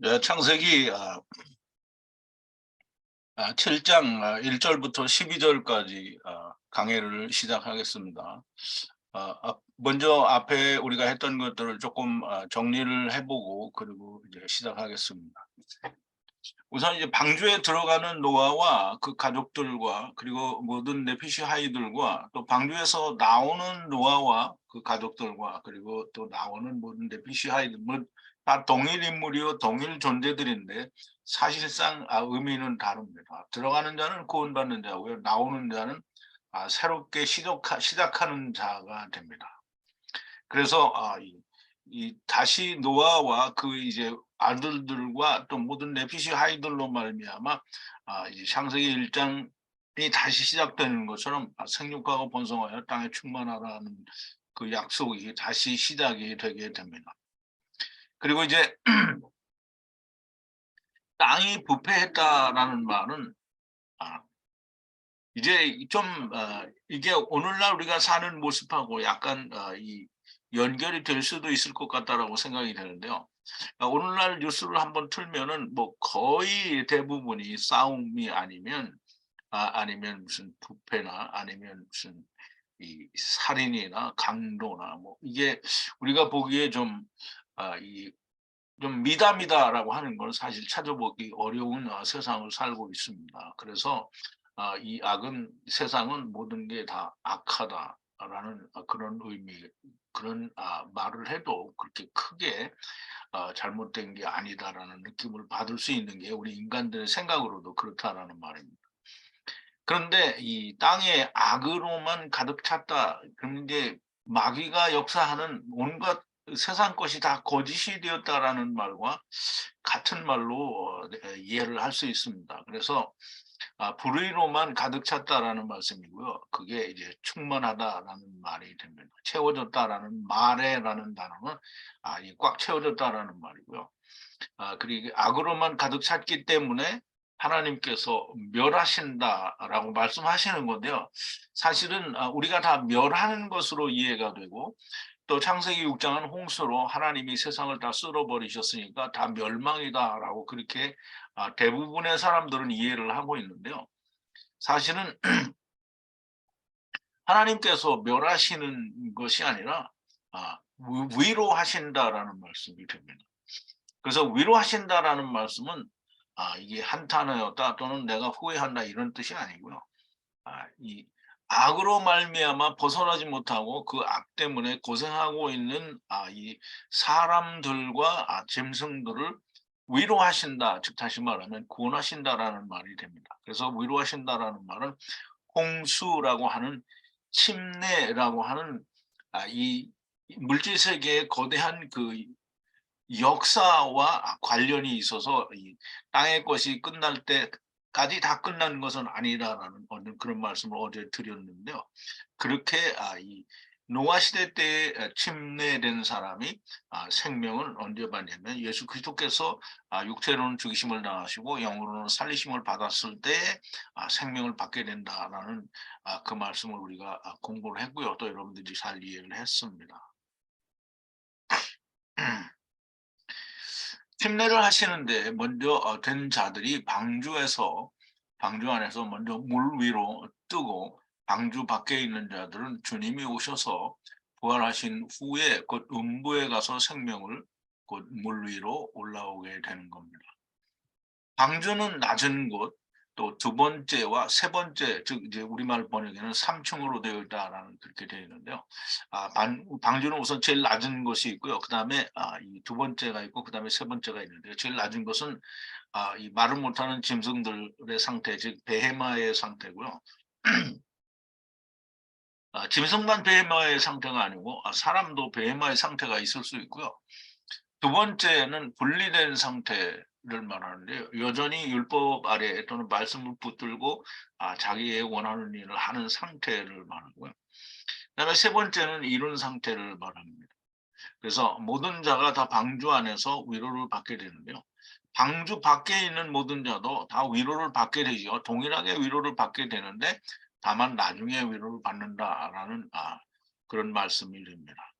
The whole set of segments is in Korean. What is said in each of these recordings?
네, 창세기 7장 1절부터 12절까지 강해를 시작하겠습니다. 먼저 앞에 우리가 했던 것들을 조금 정리를 해보고 그리고 이제 시작하겠습니다. 우선 이제 방주에 들어가는 노아와 그 가족들과 그리고 모든 네피시하이들과 또 방주에서 나오는 노아와 그 가족들과 그리고 또 나오는 모든 네피시하이들 다 동일 인물이요 동일 존재들인데 사실상 의미는 다릅니다. 들어가는 자는 구원받는 자고요, 나오는 자는 새롭게 시작하는 자가 됩니다. 그래서 이 다시 노아와 그 이제 아들들과 또 모든 네피시 하이들로 말미암아 이제 창세기 1장이 다시 시작되는 것처럼 생육하고 번성하여 땅에 충만하라는 그 약속이 다시 시작이 되게 됩니다. 그리고 이제 땅이 부패했다라는 말은 이제 좀 이게 오늘날 우리가 사는 모습하고 약간 이 연결이 될 수도 있을 것 같다라고 생각이 되는데요. 오늘날 뉴스를 한번 틀면은 뭐 거의 대부분이 싸움이 아니면 무슨 부패나 아니면 무슨 이 살인이나 강도나 뭐 이게 우리가 보기에 이 좀 미담이다라고 하는 걸 사실 찾아보기 어려운 세상을 살고 있습니다. 그래서 이 악은 세상은 모든 게 다 악하다라는 그런 의미, 그런 말을 해도 그렇게 크게 잘못된 게 아니다라는 느낌을 받을 수 있는 게 우리 인간들의 생각으로도 그렇다라는 말입니다. 그런데 이 땅에 악으로만 가득 찼다. 그런데 마귀가 역사하는 온갖 세상 것이 다 거짓이 되었다라는 말과 같은 말로 이해를 할 수 있습니다. 그래서 불의로만 가득 찼다라는 말씀이고요. 그게 이제 충만하다라는 말이 됩니다. 채워졌다라는 말에라는 단어는 꽉 채워졌다라는 말이고요. 그리고 악으로만 가득 찼기 때문에 하나님께서 멸하신다라고 말씀하시는 건데요. 사실은 우리가 다 멸하는 것으로 이해가 되고 또 창세기 6장은 홍수로 하나님이 세상을 다 쓸어버리셨으니까 다 멸망이다라고 그렇게 대부분의 사람들은 이해를 하고 있는데요. 사실은 하나님께서 멸하시는 것이 아니라 위로하신다라는 말씀이 됩니다. 그래서 위로하신다라는 말씀은 이게 한탄하였다 또는 내가 후회한다 이런 뜻이 아니고요. 이 악으로 말미암아 벗어나지 못하고 그 악 때문에 고생하고 있는 이 사람들과 짐승들을 위로하신다. 즉 다시 말하면 구원하신다라는 말이 됩니다. 그래서 위로하신다라는 말은 홍수라고 하는 침례라고 하는 이 물질 세계의 거대한 그 역사와 관련이 있어서 이 땅의 것이 끝날 때까지 다 끝나는 것은 아니라는 그런 말씀을 어제 드렸는데요. 그렇게 이 노아 시대 때에 침례된 사람이 생명을 언제 받냐면 예수 그리스도께서 육체로는 죽이심을 당하시고 영으로는 살리심을 받았을 때 생명을 받게 된다라는 그 말씀을 우리가 공부를 했고요. 또 여러분들이 잘 이해를 했습니다. 침례를 하시는데 먼저 된 자들이 방주 안에서 먼저 물 위로 뜨고 방주 밖에 있는 자들은 주님이 오셔서 부활하신 후에 곧 음부에 가서 생명을 곧 물 위로 올라오게 되는 겁니다. 방주는 낮은 곳, 또 두 번째와 세 번째, 즉 이제 우리말 번역에는 3층으로 되어 있다라는 그렇게 되어 있는데요. 방주는 우선 제일 낮은 것이 있고요. 그다음에 이 두 번째가 있고 그다음에 세 번째가 있는데요. 제일 낮은 것은 이 말을 못하는 짐승들의 상태, 즉 베헤마의 상태고요. 짐승만 베헤마의 상태가 아니고 사람도 베헤마의 상태가 있을 수 있고요. 두 번째는 분리된 상태를 말하는데요. 여전히 율법 아래 또는 말씀을 붙들고 자기의 원하는 일을 하는 상태를 말하고요. 그다음에 세 번째는 이룬 상태를 말합니다. 그래서 모든 자가 다 방주 안에서 위로를 받게 되는데요. 방주 밖에 있는 모든 자도 다 위로를 받게 되죠. 동일하게 위로를 받게 되는데 다만 나중에 위로를 받는다라는 그런 말씀이 됩니다.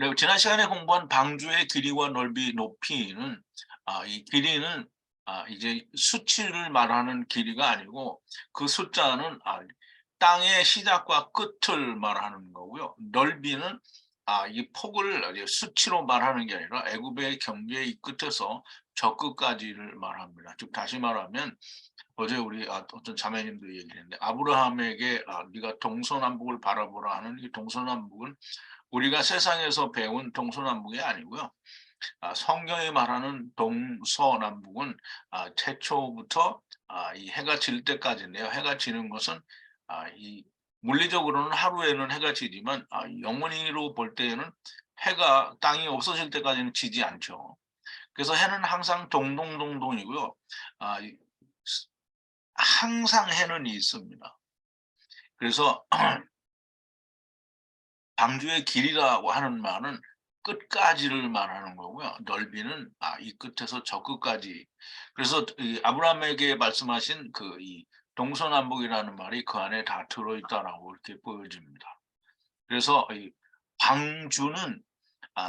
그리고 지난 시간에 공부한 방주의 길이와 넓이, 높이는 이 길이는 이제 수치를 말하는 길이가 아니고 그 숫자는 땅의 시작과 끝을 말하는 거고요. 넓이는 이 폭을 이제 수치로 말하는 게 아니라 애굽의 경계의 이 끝에서 저 끝까지를 말합니다. 즉 다시 말하면 어제 우리 어떤 자매님도 얘기했는데 아브라함에게 네가 동서남북을 바라보라 하는 이 동서남북은 우리가 세상에서 배운 동서남북이 아니고요. 성경이 말하는 동서남북은 태초부터 이 해가 질 때까지인데요. 해가 지는 것은 이 물리적으로는 하루에는 해가 지지만 영원히로 볼 때에는 해가 땅이 없어질 때까지는 지지 않죠. 그래서 해는 항상 동동동동이고요. 항상 해는 있습니다. 그래서 방주의 길이라고 하는 말은 끝까지를 말하는 거고요. 넓이는 이 끝에서 저 끝까지. 그래서 이 아브라함에게 말씀하신 그 이 동서남북이라는 말이 그 안에 다 들어있다라고 이렇게 보여집니다. 그래서 이 방주는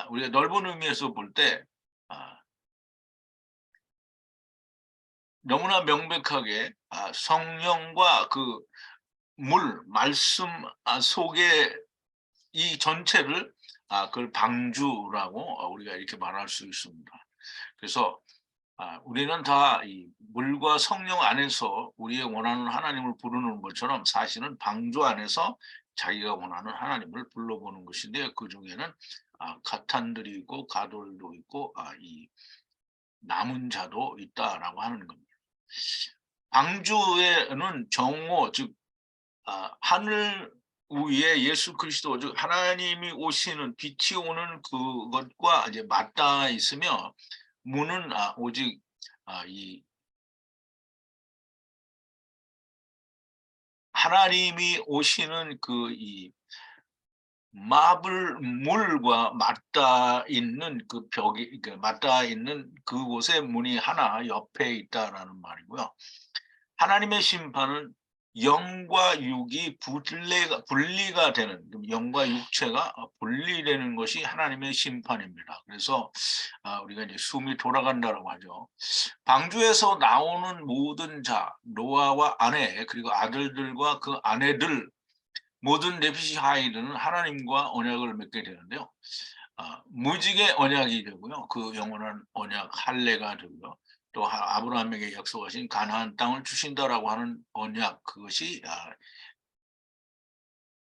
우리가 넓은 의미에서 볼 때 너무나 명백하게 성령과 그 말씀 속에 이 전체를 그걸 방주라고 우리가 이렇게 말할 수 있습니다. 그래서 우리는 다 이 물과 성령 안에서 우리의 원하는 하나님을 부르는 것처럼 사실은 방주 안에서 자기가 원하는 하나님을 불러보는 것인데 그 중에는 가탄들이 있고 가돌도 있고 이 남은 자도 있다라고 하는 겁니다. 방주에는 정오 즉 하늘 위에 예수 그리스도 즉 하나님이 오시는 빛이 오는 그것과 이제 맞닿아 있으며 문은 오직 이 하나님이 오시는 그 이 마블 물과 맞닿아 있는 그 벽이 맞닿아 있는 그곳에 문이 하나 옆에 있다라는 말이고요. 하나님의 심판은 영과 육이 분리가 되는 영과 육체가 분리되는 것이 하나님의 심판입니다. 그래서 우리가 이제 숨이 돌아간다라고 하죠. 방주에서 나오는 모든 자 노아와 아내 그리고 아들들과 그 아내들 모든 네피시 하이드는 하나님과 언약을 맺게 되는데요. 무지개 언약이 되고요. 그 영원한 언약 할례가 되고요. 또 아브라함에게 약속하신 가나안 땅을 주신다라고 하는 언약 그것이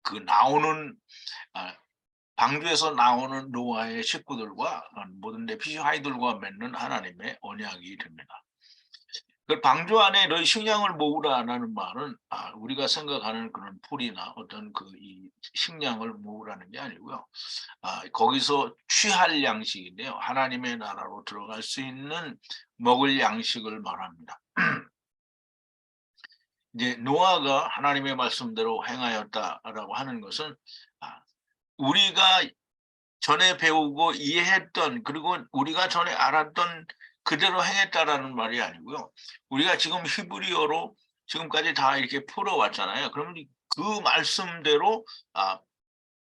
그 나오는 방주에서 나오는 노아의 식구들과 모든 네피시 하이들과 맺는 하나님의 언약이 됩니다. 그 방주 안에 너희 식량을 모으라라는 말은 우리가 생각하는 그런 풀이나 어떤 그 이 식량을 모으라는 게 아니고요. 거기서 취할 양식인데요. 하나님의 나라로 들어갈 수 있는 먹을 양식을 말합니다. 이제 노아가 하나님의 말씀대로 행하였다라고 하는 것은 우리가 전에 배우고 이해했던 그리고 우리가 전에 알았던 그대로 행했다라는 말이 아니고요. 우리가 지금 히브리어로 지금까지 다 이렇게 풀어왔잖아요. 그러면 그 말씀대로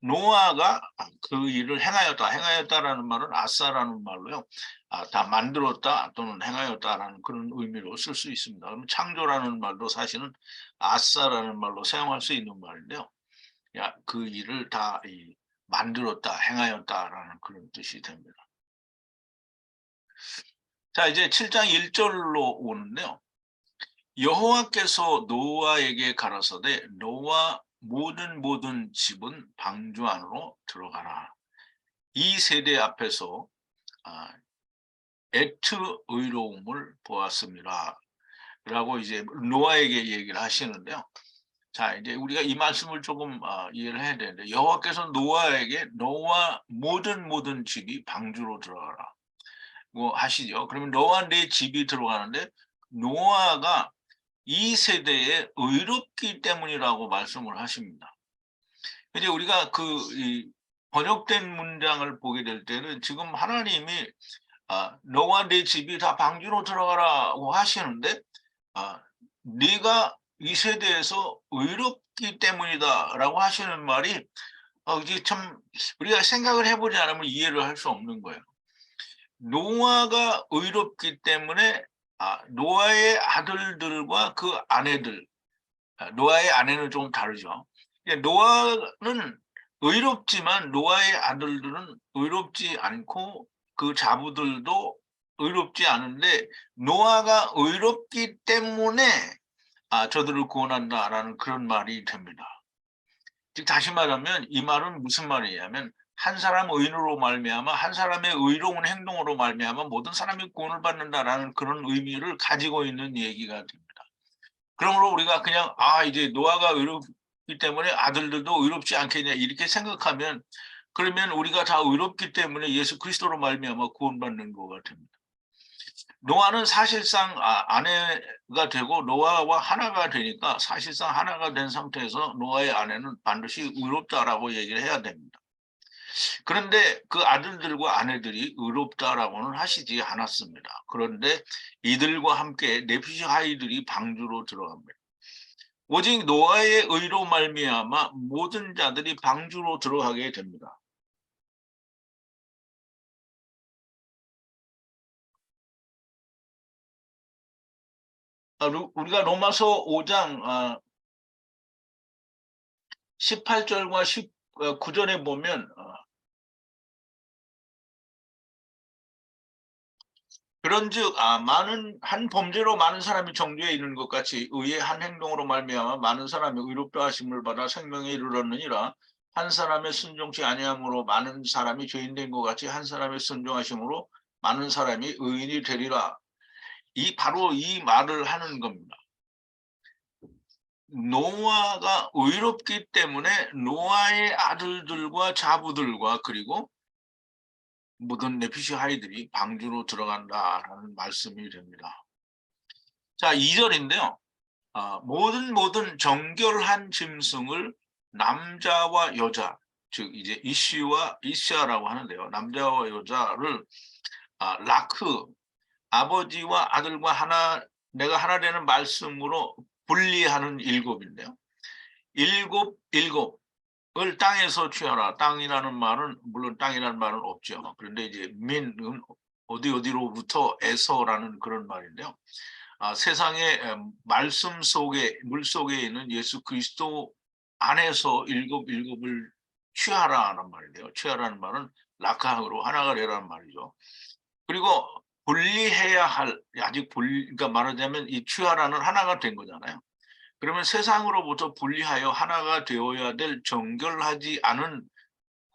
노아가 그 일을 행하였다라는 말은 아싸라는 말로요. 다 만들었다 또는 행하였다라는 그런 의미로 쓸 수 있습니다. 그럼 창조라는 말도 사실은 아싸라는 말로 사용할 수 있는 말인데요. 그 일을 다 만들었다, 행하였다라는 그런 뜻이 됩니다. 자, 이제 7장 1절로 오는데요. 여호와께서 노아에게 가라사대 노아 모든 집은 방주 안으로 들어가라. 이 세대 앞에서 애트 의로움을 보았습니다. 라고 이제 노아에게 얘기를 하시는데요. 자, 이제 우리가 이 말씀을 조금 이해를 해야 되는데 여호와께서 노아에게 노아 모든 집이 방주로 들어가라. 뭐 하시죠. 그러면 너와 내 집이 들어가는데 노아가 이 세대에 의롭기 때문이라고 말씀을 하십니다. 이제 우리가 이 번역된 문장을 보게 될 때는 지금 하나님이 너와 내 집이 다 방주로 들어가라고 하시는데 네가 이 세대에서 의롭기 때문이다라고 하시는 말이 이게 참 우리가 생각을 해보지 않으면 이해를 할 수 없는 거예요. 노아가 의롭기 때문에 노아의 아들들과 그 아내들, 노아의 아내는 좀 다르죠. 노아는 의롭지만 노아의 아들들은 의롭지 않고 그 자부들도 의롭지 않은데 노아가 의롭기 때문에 저들을 구원한다라는 그런 말이 됩니다. 즉 다시 말하면 이 말은 무슨 말이냐면 한 사람 의인으로 말미암아 한 사람의 의로운 행동으로 말미암아 모든 사람이 구원을 받는다라는 그런 의미를 가지고 있는 얘기가 됩니다. 그러므로 우리가 그냥 이제 노아가 의롭기 때문에 아들들도 의롭지 않겠냐 이렇게 생각하면 그러면 우리가 다 의롭기 때문에 예수 그리스도로 말미암아 구원받는 거가 됩니다. 노아는 사실상 아내가 되고 노아와 하나가 되니까 사실상 하나가 된 상태에서 노아의 아내는 반드시 의롭다라고 얘기를 해야 됩니다. 그런데 그 아들들과 아내들이 의롭다라고는 하시지 않았습니다. 그런데 이들과 함께 네피시 아이들이 방주로 들어갑니다. 오직 노아의 의로 말미암아 모든 자들이 방주로 들어가게 됩니다. 우리가 로마서 5장 18절과 19절에 보면 그런즉 많은 한 범죄로 많은 사람이 정죄에 이르는 것 같이 의의 한 행동으로 말미암아 많은 사람이 의롭다 하심을 받아 생명에 이르렀느니라. 한 사람의 순종치 아니함으로 많은 사람이 죄인 된 것 같이 한 사람의 순종하심으로 많은 사람이 의인이 되리라. 바로 이 말을 하는 겁니다. 노아가 의롭기 때문에 노아의 아들들과 자부들과 그리고 모든 네피시 아이들이 방주로 들어간다라는 말씀이 됩니다. 자, 2절인데요. 모든 정결한 짐승을 남자와 여자, 즉 이제 이시와 이시아라고 하는데요. 남자와 여자를 라크, 아버지와 아들과 내가 하나 되는 말씀으로 분리하는 일곱인데요. 일곱을 땅에서 취하라. 땅이라는 말은 물론 땅이라는 말은 없죠. 그런데 이제 민은 어디로부터 에서라는 그런 말인데요. 세상의 말씀 속에 물 속에 있는 예수 그리스도 안에서 일곱을 취하라는 말인데요. 취하라는 말은 라카으로 하나가 되라는 말이죠. 그리고 분리해야 할 그러니까 말하자면 이 취하라는 하나가 된 거잖아요. 그러면 세상으로부터 분리하여 하나가 되어야 될 정결하지 않은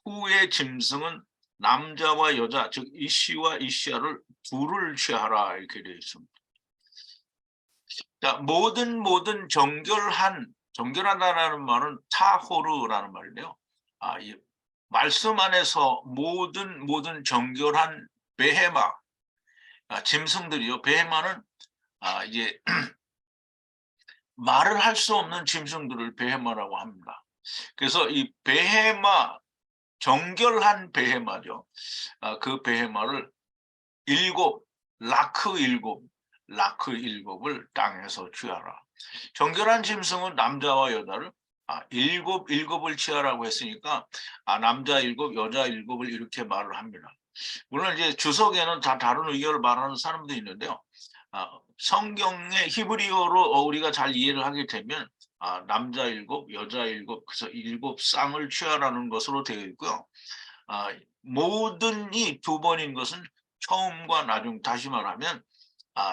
후의 짐승은 남자와 여자 즉 이시와 이시아를 둘을 취하라 이렇게 되어 있습니다. 자, 모든 정결하다라는 말은 타호르라는 말인데요. 이 말씀 안에서 모든 정결한 베헤마, 짐승들이요. 베헤마는 이제 말을 할 수 없는 짐승들을 베헤마라고 합니다. 그래서 이 베헤마, 정결한 베헤마죠. 그 베헤마를 라크 일곱을 땅에서 취하라. 정결한 짐승은 남자와 여자를 일곱을 취하라고 했으니까 남자 일곱, 여자 일곱을 이렇게 말을 합니다. 물론 이제 주석에는 다 다른 의견을 말하는 사람도 있는데요. 성경의 히브리어로 우리가 잘 이해를 하게 되면 남자 일곱, 여자 일곱, 그래서 일곱 쌍을 취하라는 것으로 되어 있고요. 모든이 두 번인 것은 처음과 나중, 다시 말하면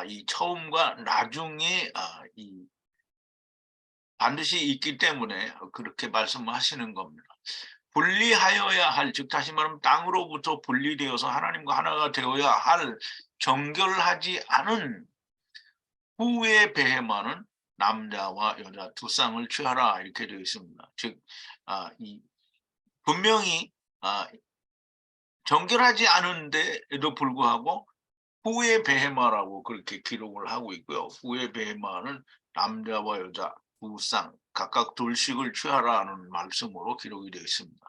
이 처음과 나중에 반드시 있기 때문에 그렇게 말씀하시는 겁니다. 분리하여야 할, 즉 다시 말하면 땅으로부터 분리되어서 하나님과 하나가 되어야 할 정결하지 않은 후의 베헤마는 남자와 여자 두 쌍을 취하라 이렇게 되어 있습니다. 즉 분명히 정결하지 않은데도 불구하고 후의 베헤마라고 그렇게 기록을 하고 있고요. 후의 베헤마는 남자와 여자 두 쌍 각각 둘씩을 취하라는 말씀으로 기록이 되어 있습니다.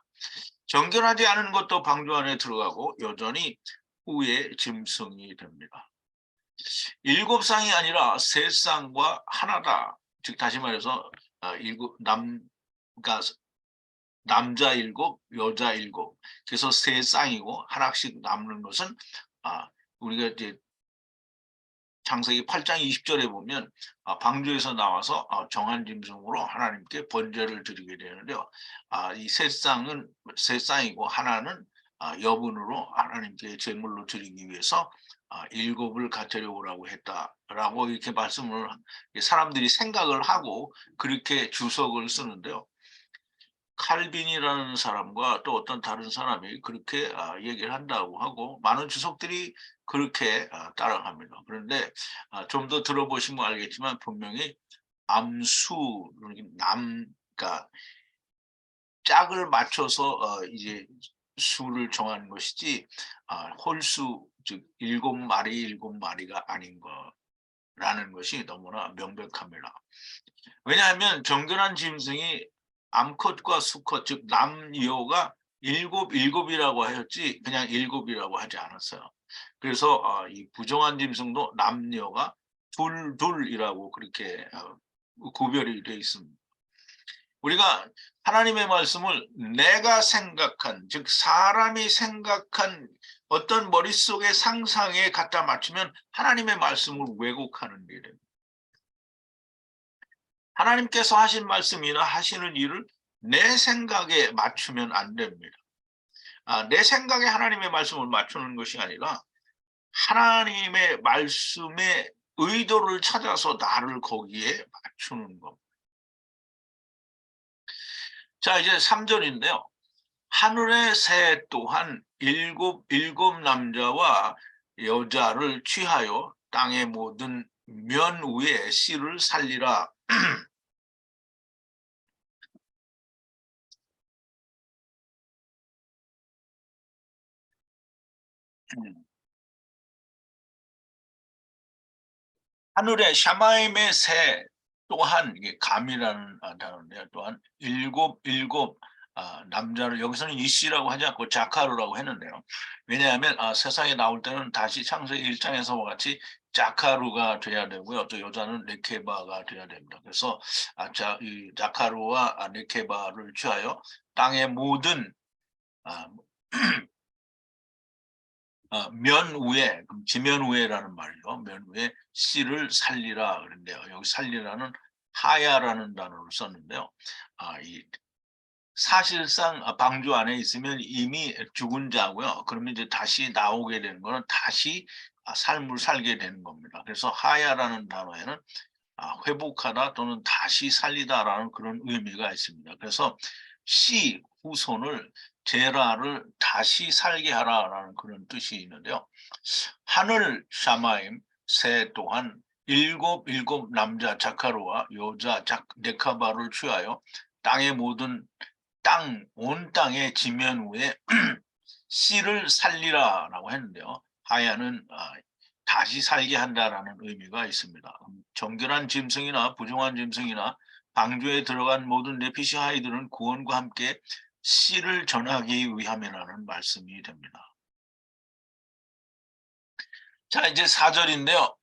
정결하지 않은 것도 방주 안에 들어가고 여전히 후의 짐승이 됩니다. 일곱 쌍이 아니라 세 쌍과 하나다. 즉 다시 말해서 그러니까 남자 7, 여자 7. 그래서 세 쌍이고 하나씩 남는 것은 우리가 이제 창세기 8장 20절에 보면 방주에서 나와서 정한 짐승으로 하나님께 번제를 드리게 되는데요. 이 세 쌍이고 하나는 여분으로 하나님께 제물로 드리기 위해서 7을 가져려 오라고 했다라고 이렇게 말씀을 사람들이 생각을 하고 그렇게 주석을 쓰는데요. 칼빈이라는 사람과 또 어떤 다른 사람이 그렇게 얘기를 한다고 하고 많은 주석들이 그렇게 따라갑니다. 그런데 좀 더 들어보시면 알겠지만 분명히 암수, 그러니까 짝을 맞춰서 이제 수를 정하는 것이지 홀수, 즉 7마리가 아닌 거라는 것이 너무나 명백합니다. 왜냐하면 정결한 짐승이 암컷과 수컷, 즉 남여가 7이라고 하였지 그냥 7이라고 하지 않았어요. 그래서 이 부정한 짐승도 남여가 둘이라고 그렇게 구별이 되어 있습니다. 우리가 하나님의 말씀을 내가 생각한, 즉 사람이 생각한 어떤 머릿속의 상상에 갖다 맞추면 하나님의 말씀을 왜곡하는 일입니다. 하나님께서 하신 말씀이나 하시는 일을 내 생각에 맞추면 안 됩니다. 내 생각에 하나님의 말씀을 맞추는 것이 아니라 하나님의 말씀의 의도를 찾아서 나를 거기에 맞추는 겁니다. 자, 이제 3절인데요. 하늘의 새 또한 일곱 남자와 여자를 취하여 땅의 모든 면 위에 씨를 살리라. 하늘의 샤마임의 새 또한, 이게 감이라는 단어인데요. 또한 일곱 남자를, 여기서는 이씨라고 하지 않고 자카루라고 했는데요. 왜냐하면 세상에 나올 때는 다시 창세기 1장에서와 같이 자카루가 돼야 되고요. 또 여자는 레케바가 돼야 됩니다. 그래서 이 자카루와 레케바를 취하여 땅의 모든 면 위에, 지면 위에라는 말이죠. 면 위에 씨를 살리라 그런데요. 여기 살리라는 하야라는 단어를 썼는데요. 이 사실상 방주 안에 있으면 이미 죽은 자고요. 그러면 이제 다시 나오게 되는 거는 다시 삶을 살게 되는 겁니다. 그래서 하야라는 단어에는 회복하다 또는 다시 살리다라는 그런 의미가 있습니다. 그래서 씨 후손을, 제라를 다시 살게 하라라는 그런 뜻이 있는데요. 하늘 샤마임 새 또한 일곱 남자 자카루와 여자 네카바를 취하여 땅의 모든 온 땅의 지면 위에 씨를 살리라라고 했는데요. 하야는 다시 살게 한다라는 의미가 있습니다. 정결한 짐승이나 부정한 짐승이나 방주에 들어간 모든 네피시 하이들은 구원과 함께 씨를 전하기 위함이라는 말씀이 됩니다. 자, 이제 4절인데요.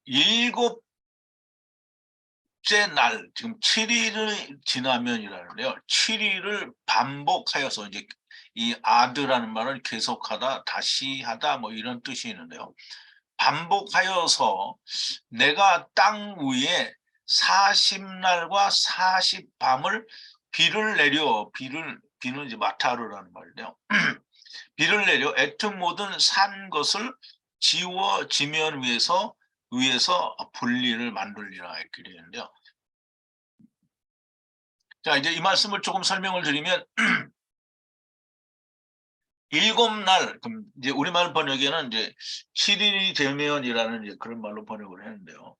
일곱째 날, 지금 7일을 지나면이라는데요. 7일을 반복하여서, 이제 이 아드라는 말은 계속하다, 다시 하다, 뭐 이런 뜻이 있는데요. 반복하여서 내가 땅 위에 40날과 40밤을 비를 내려, 비는 이제 마타르라는 말이에요. 비를 내려 애튼 모든 산 것을 지워 지면 위에서 분리를 만들리라 이렇게 되는데요. 자, 이제 이 말씀을 조금 설명을 드리면 7날, 그럼 이제 우리말 번역에는 이제 7일이 되면이라는 이제 그런 말로 번역을 했는데요.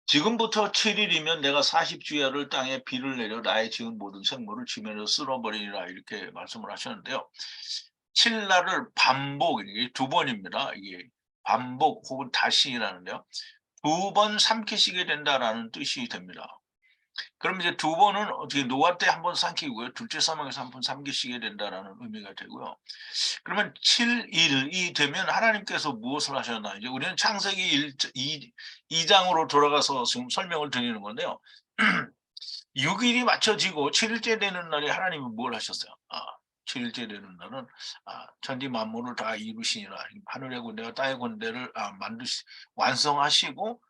지금부터 7일이면 내가 40주야를 땅에 비를 내려 나의 지은 모든 생물을 지면에서 쓸어버리리라 이렇게 말씀을 하셨는데요. 7날을 반복, 이게 2번입니다. 이게 반복 혹은 다시라는데요. 2번 삼키시게 된다라는 뜻이 됩니다. 그럼 이제 두 번은 어떻게 노아 때 한 번 삼키고요. 둘째 사망에서 한 번 삼키시게 된다라는 의미가 되고요. 그러면 7 일이 되면 하나님께서 무엇을 하셨나? 이제 우리는 창세기 2장으로 돌아가서 지금 설명을 드리는 건데요. 6 일이 맞춰지고 7 일째 되는 날에 하나님은 뭘 하셨어요? 7 일째 되는 날은 천지 만물을 다 이루시니라. 하늘의 군대와 땅의 군대를 완성하시고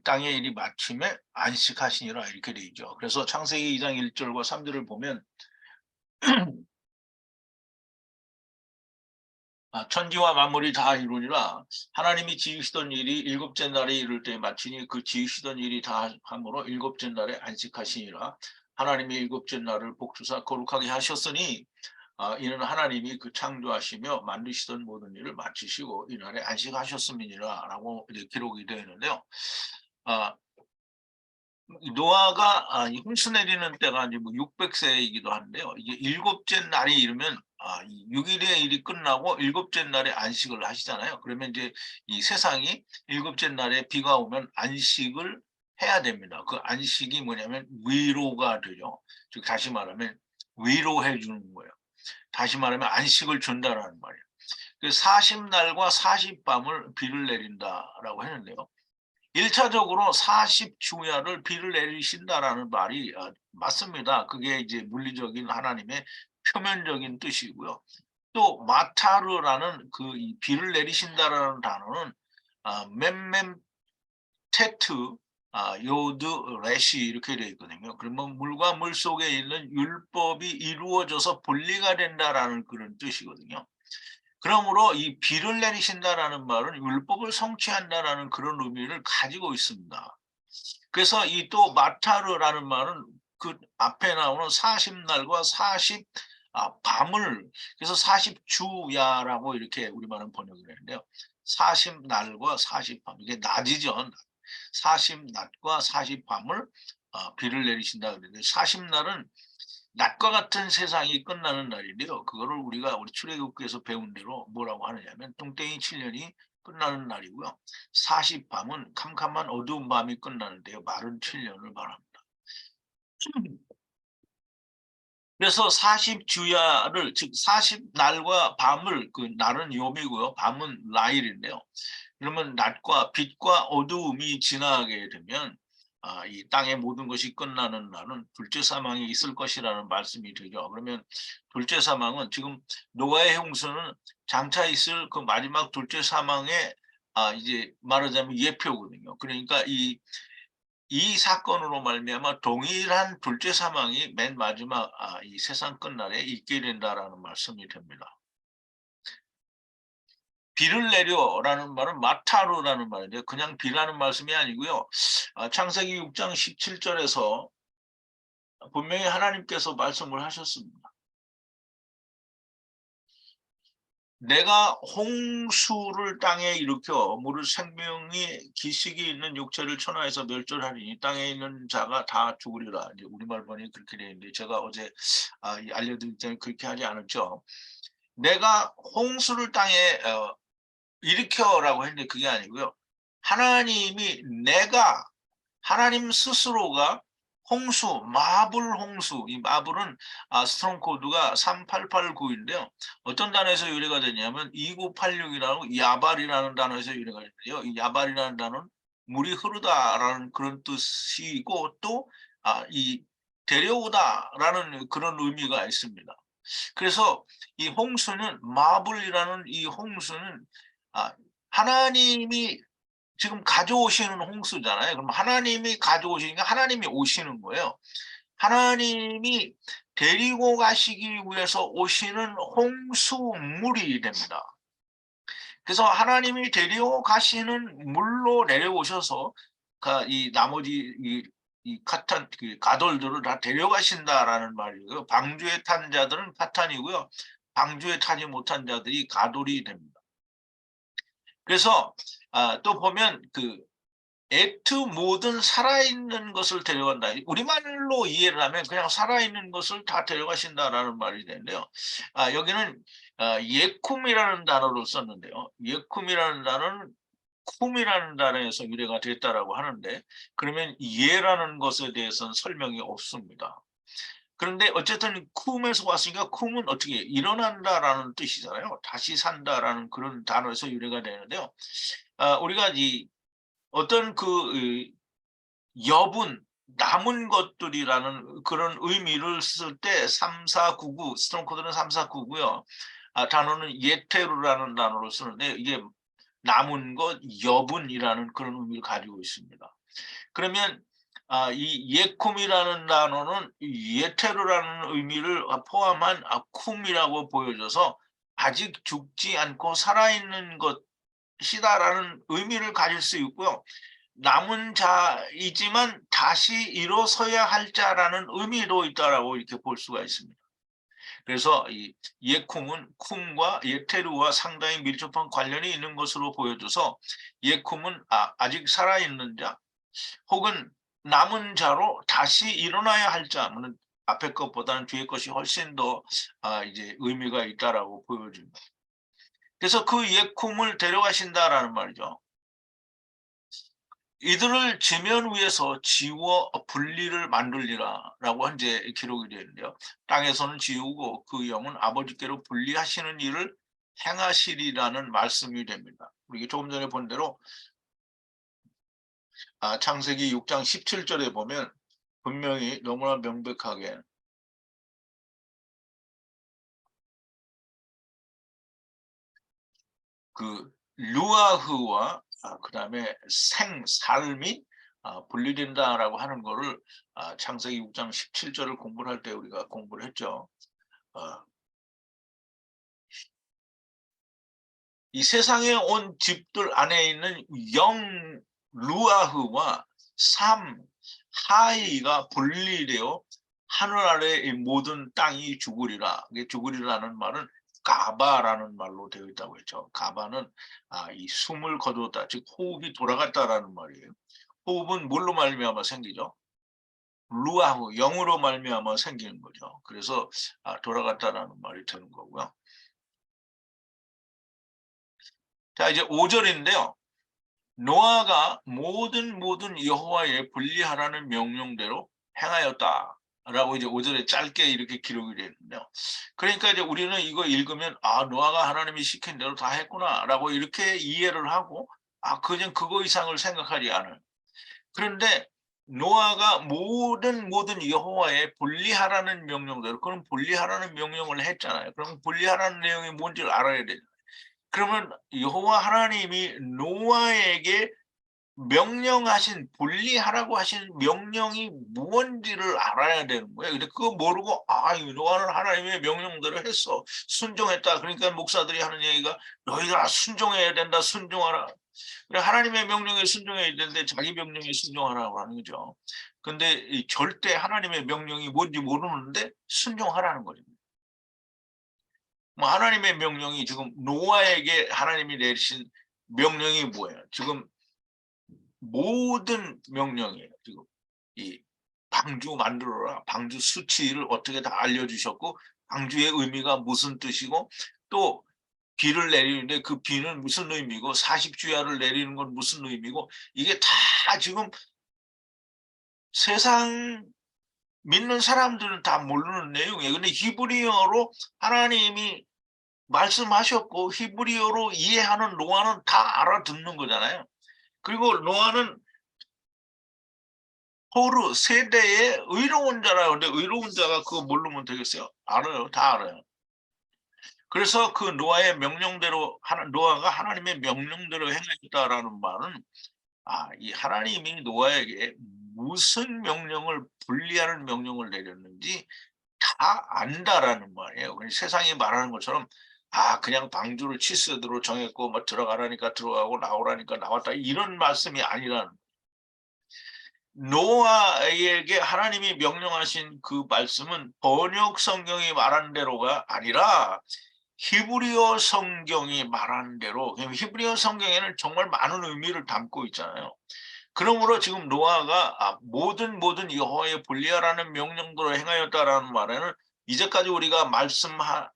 땅의 일이 마침에 안식하시니라 이렇게 돼 있죠. 그래서 창세기 2장 1절과 3절을 보면 천지와 만물이 다 이루니라. 하나님이 지으시던 일이 일곱째 날에 이를 때에 마치니 그 지으시던 일이 다 함으로 일곱째 날에 안식하시니라. 하나님이 일곱째 날을 복주사 거룩하게 하셨으니 이는 하나님이 그 창조하시며 만드시던 모든 일을 마치시고 이날에 안식하셨음이니라 라고 이제 기록이 되어 있는데요. 노아가 흉수 내리는 때가 이제 뭐 600세이기도 한데요. 이게 일곱째 날이 이르면 6일의 일이 끝나고 일곱째 날에 안식을 하시잖아요. 그러면 이제 이 세상이 일곱째 날에 비가 오면 안식을 해야 됩니다. 그 안식이 뭐냐면 위로가 되죠. 즉 다시 말하면 위로해 주는 거예요. 다시 말하면 안식을 준다라는 말이에요. 그 40날과 40밤을 비를 내린다라고 했는데요. 1차적으로 40주야를 비를 내리신다라는 말이 맞습니다. 그게 이제 물리적인 하나님의 표면적인 뜻이고요. 또 마타르라는 그 비를 내리신다라는 단어는 memem 테트 요드 레시 이렇게 되어 있거든요. 그러면 물과 물 속에 있는 율법이 이루어져서 분리가 된다라는 그런 뜻이거든요. 그러므로 이 비를 내리신다라는 말은 율법을 성취한다라는 그런 의미를 가지고 있습니다. 그래서 이 또 마타르라는 말은 그 앞에 나오는 40날과 40 밤을 그래서 40주야라고 이렇게 우리말은 번역을 했는데요. 40날과 40밤 이게 낮이죠. 40낮과 40밤을 비를 내리신다 그랬는데 40날은 낮과 같은 세상이 끝나는 날인데요. 그거를 우리 출애굽기에서 배운 대로 뭐라고 하느냐면 뚱땡이 7년이 끝나는 날이고요. 40밤은 캄캄한 어두운 밤이 끝나는데요. 마른 7년을 말합니다. 그래서 40주야를 즉 40날과 밤을 그 날은 요미고요. 밤은 라일인데요. 그러면 낮과 빛과 어두움이 지나게 되면 이 땅의 모든 것이 끝나는 날은 둘째 사망이 있을 것이라는 말씀이 되죠. 그러면 둘째 사망은 지금 노아의 홍수는 장차 있을 그 마지막 둘째 사망의 이제 말하자면 예표거든요. 그러니까 이 사건으로 말미암아 동일한 둘째 사망이 맨 마지막 이 세상 끝날에 있게 된다라는 말씀이 됩니다. 비를 내려라는 말은 마타르라는 말인데 그냥 비라는 말씀이 아니고요. 창세기 6장 17절에서 분명히 하나님께서 말씀을 하셨습니다. 내가 홍수를 땅에 일으켜 물을 생명이 기식이 있는 육체를 천하에서 멸절하리니 땅에 있는 자가 다 죽으리라. 이제 우리말 번역이 그렇게 되어 있는데 제가 어제 알려드릴 때는 그렇게 하지 않았죠. 내가 홍수를 땅에 일으켜라고 했는데 그게 아니고요. 하나님이 하나님 스스로가 홍수, 마블 홍수, 이 마블은 스트롱 코드가 3889인데요. 어떤 단어에서 유래가 되냐면 2986이라고 야발이라는 단어에서 유래가 되는데요. 이 야발이라는 단어는 물이 흐르다라는 그런 뜻이고 또 이 데려오다라는 그런 의미가 있습니다. 그래서 이 홍수는 마블이라는 이 홍수는 하나님이 지금 가져오시는 홍수잖아요. 그럼 하나님이 가져오시니까 하나님이 오시는 거예요. 하나님이 데리고 가시기 위해서 오시는 홍수물이 됩니다. 그래서 하나님이 데리고 가시는 물로 내려오셔서 이 나머지 이 가돌들을 다 데려가신다라는 말이고요. 방주에 탄 자들은 가탄이고요. 방주에 타지 못한 자들이 가돌이 됩니다. 그래서 또 보면 액트 모든 살아있는 것을 데려간다. 우리말로 이해를 하면 그냥 살아있는 것을 다 데려가신다라는 말이 되는데요. 여기는 예쿰이라는 단어를 썼는데요. 예쿰이라는 단어는 쿰이라는 단어에서 유래가 됐다라고 하는데 그러면 예라는 것에 대해서는 설명이 없습니다. 그런데 어쨌든 쿰에서 왔으니까 쿰은 어떻게 일어난다라는 뜻이잖아요. 다시 산다라는 그런 단어에서 유래가 되는데요. 우리가 이 어떤 여분 남은 것들이라는 그런 의미를 쓸 때 3499 스트롱 코드는 3499고요. 단어는 예테루라는 단어를 쓰는데 이게 남은 것, 여분이라는 그런 의미를 가지고 있습니다. 그러면 이 예쿰이라는 단어는 예테루라는 의미를 포함한 쿰이라고 보여져서 아직 죽지 않고 살아있는 것이다라는 의미를 가질 수 있고요. 남은 자이지만 다시 일어서야 할 자라는 의미도 있다라고 이렇게 볼 수가 있습니다. 그래서 이 예쿰은 쿰과 예테루와 상당히 밀접한 관련이 있는 것으로 보여져서 예쿰은 아직 살아있는 자 혹은 남은 자로 다시 일어나야 할 자는 앞에 것보다는 뒤에 것이 훨씬 더 이제 의미가 있다라고 보여집니다. 그래서 그 예쿰을 데려가신다라는 말이죠. 이들을 지면 위에서 지워 분리를 만들리라라고 현재 기록이 되어 있는데요. 땅에서는 지우고 그 영은 아버지께로 분리하시는 일을 행하시리라는 말씀이 됩니다. 우리 조금 전에 본 대로 창세기 6장 17절에 보면 분명히 너무나 명백하게 그 루아흐와 그다음에 삶이 분리된다라고 하는 거를 창세기 6장 17절을 공부를 할 때 우리가 공부를 했죠. 이 세상에 온 집들 안에 있는 영 루아흐와 삶 하이가 분리되어 하늘 아래의 모든 땅이 죽으리라. 이게 죽으리라는 말은 가바라는 말로 되어 있다고 했죠. 가바는 이 숨을 거두었다, 즉 호흡이 돌아갔다라는 말이에요. 호흡은 뭘로 말미암아 생기죠? 루아흐, 영으로 말미암아 생기는 거죠. 그래서 돌아갔다라는 말이 되는 거고요. 자, 이제 5절인데요. 노아가 모든 여호와의 분리하라는 명령대로 행하였다라고 이제 5절에 짧게 이렇게 기록이 되어 있는데요. 그러니까 이제 우리는 이거 읽으면 노아가 하나님이 시킨 대로 다 했구나라고 이렇게 이해를 하고 그냥 그거 이상을 생각하지 않아요. 그런데 노아가 모든 여호와의 분리하라는 명령대로 그럼 분리하라는 명령을 했잖아요. 그럼 분리하라는 내용이 뭔지를 알아야 되죠. 그러면 여호와 하나님이 노아에게 명령하신 분리하라고 하신 명령이 무언지를 알아야 되는 거예요. 근데 그거 모르고 노아는 하나님의 명령대로 했어. 순종했다. 그러니까 목사들이 하는 얘기가 너희가 순종해야 된다. 순종하라. 그래 하나님의 명령에 순종해야 되는데 자기 명령에 순종하라고 하는 거죠. 근데 절대 하나님의 명령이 뭔지 모르는데 순종하라는 거죠. 뭐 하나님의 명령이 지금 노아에게 하나님이 내리신 명령이 뭐예요? 지금 모든 명령이에요. 지금 이 방주 만들어라. 방주 수치를 어떻게 다 알려주셨고 방주의 의미가 무슨 뜻이고 또 비를 내리는데 그 비는 무슨 의미고 40주야를 내리는 건 무슨 의미고 이게 다 지금 세상 믿는 사람들은 다 모르는 내용이에요. 근데 히브리어로 하나님이 말씀하셨고 히브리어로 이해하는 노아는 다 알아듣는 거잖아요. 그리고 노아는 토르 세대의 의로운 자라. 근데 의로운 자가 그거 모르면 되겠어요? 알아요. 다 알아요. 그래서 그 노아의 명령대로 노아가 하나님의 명령대로 행했다라는 말은 이 하나님이 노아에게 무슨 명령을 분리하는 명령을 내렸는지 다 안다라는 말이에요. 세상이 말하는 것처럼 그냥 방주를 치수대로 정했고 뭐 들어가라니까 들어가고 나오라니까 나왔다 이런 말씀이 아니라는 노아에게 하나님이 명령하신 그 말씀은 번역 성경이 말한 대로가 아니라 히브리어 성경이 말하는 대로 히브리어 성경에는 정말 많은 의미를 담고 있잖아요. 그러므로 지금 노아가 모든 여호와의 분리하라는 명령대로 행하였다라는 말에는 이제까지 우리가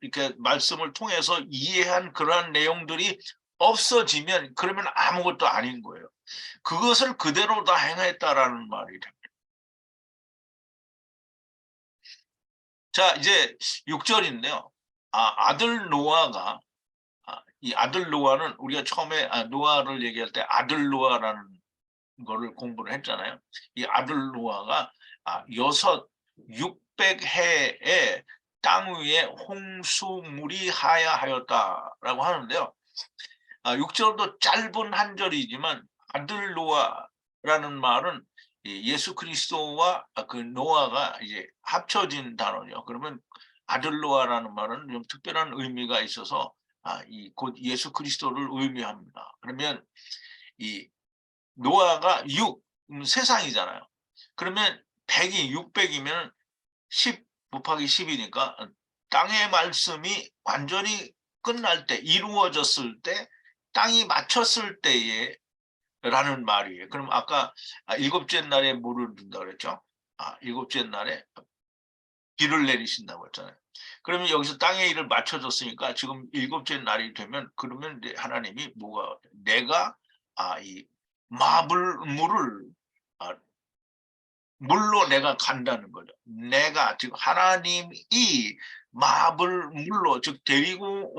이렇게 말씀을 통해서 이해한 그러한 내용들이 없어지면 그러면 아무것도 아닌 거예요. 그것을 그대로 다 행했다라는 말이 됩니다. 자, 이제 6절인데요. 아들 노아가 이 아들 노아는 우리가 처음에 노아를 얘기할 때 아들 노아라는 거를 공부를 했잖아요. 이 아들 노아가 600해에 땅 위에 홍수물이 하야하였다라고 하는데요. 6절도 짧은 한 절이지만 아들 노아라는 말은 예수 그리스도와 그 노아가 이제 합쳐진 단어죠. 그러면 아들 노아라는 말은 좀 특별한 의미가 있어서 이 곧 예수 그리스도를 의미합니다. 그러면 이 노아가 6 세상이잖아요. 그러면 100이 600이면 10 곱하기 10이니까 땅의 말씀이 완전히 끝날 때 이루어졌을 때 땅이 맞췄을 때에 라는 말이에요. 그럼 아까 일곱째 날에 물을 준다 그랬죠? 일곱째 날에 비를 내리신다고 했잖아요. 그러면 여기서 땅의 일을 맞춰줬으니까 지금 일곱째 날이 되면 그러면 이제 하나님이 뭐가 내가 이 마블물을 물로 내가 간다는 거죠. 내가 지금 하나님이 마블물로 즉 데리고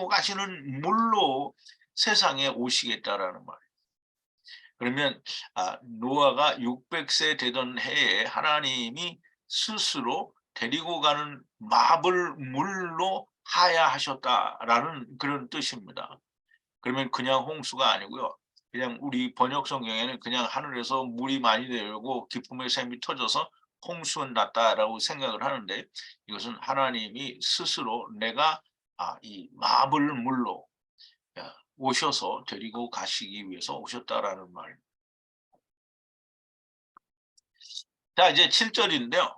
가시는 물로 세상에 오시겠다라는 말이에요. 그러면 노아가 600세 되던 해에 하나님이 스스로 데리고 가는 마블물로 하야하셨다라는 그런 뜻입니다. 그러면 그냥 홍수가 아니고요. 그냥 우리 번역 성경에는 그냥 하늘에서 물이 많이 내리고 기쁨의 샘이 터져서 홍수는 났다라고 생각을 하는데 이것은 하나님이 스스로 내가 이 마블물로 오셔서 데리고 가시기 위해서 오셨다라는 말입니다. 자, 이제 7절인데요.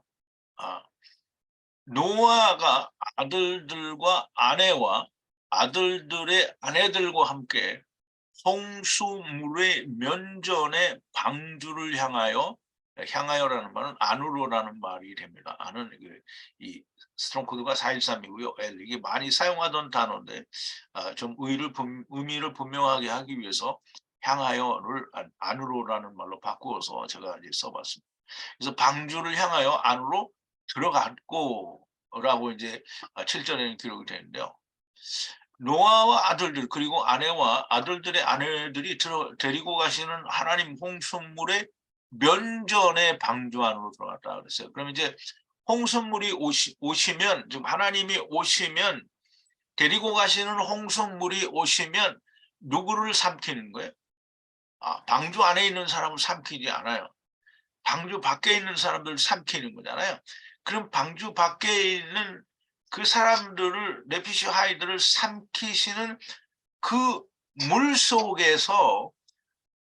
노아가 아들들과 아내와 아들들의 아내들과 함께 홍수물의 면전에 방주를 향하여라는 말은 안으로라는 말이 됩니다. 안은 이 스트롱 코드가 413이고요. 이게 많이 사용하던 단어인데 좀 의미를 분명하게 하기 위해서 향하여를 안으로라는 말로 바꾸어서 제가 이제 써봤습니다. 그래서 방주를 향하여 안으로 들어갔고라고 이제 7절에는 기록이 되는데요. 노아와 아들들 그리고 아내와 아들들의 아내들이 데리고 가시는 하나님 홍수물의 면전에 방주 안으로 들어갔다 그랬어요. 그럼 이제 홍수물이 오시면 지금 하나님이 오시면 데리고 가시는 홍수물이 오시면 누구를 삼키는 거예요? 방주 안에 있는 사람을 삼키지 않아요. 방주 밖에 있는 사람들을 삼키는 거잖아요. 그럼 방주 밖에 있는 그 사람들을 네피시 하이들을 삼키시는 그 물 속에서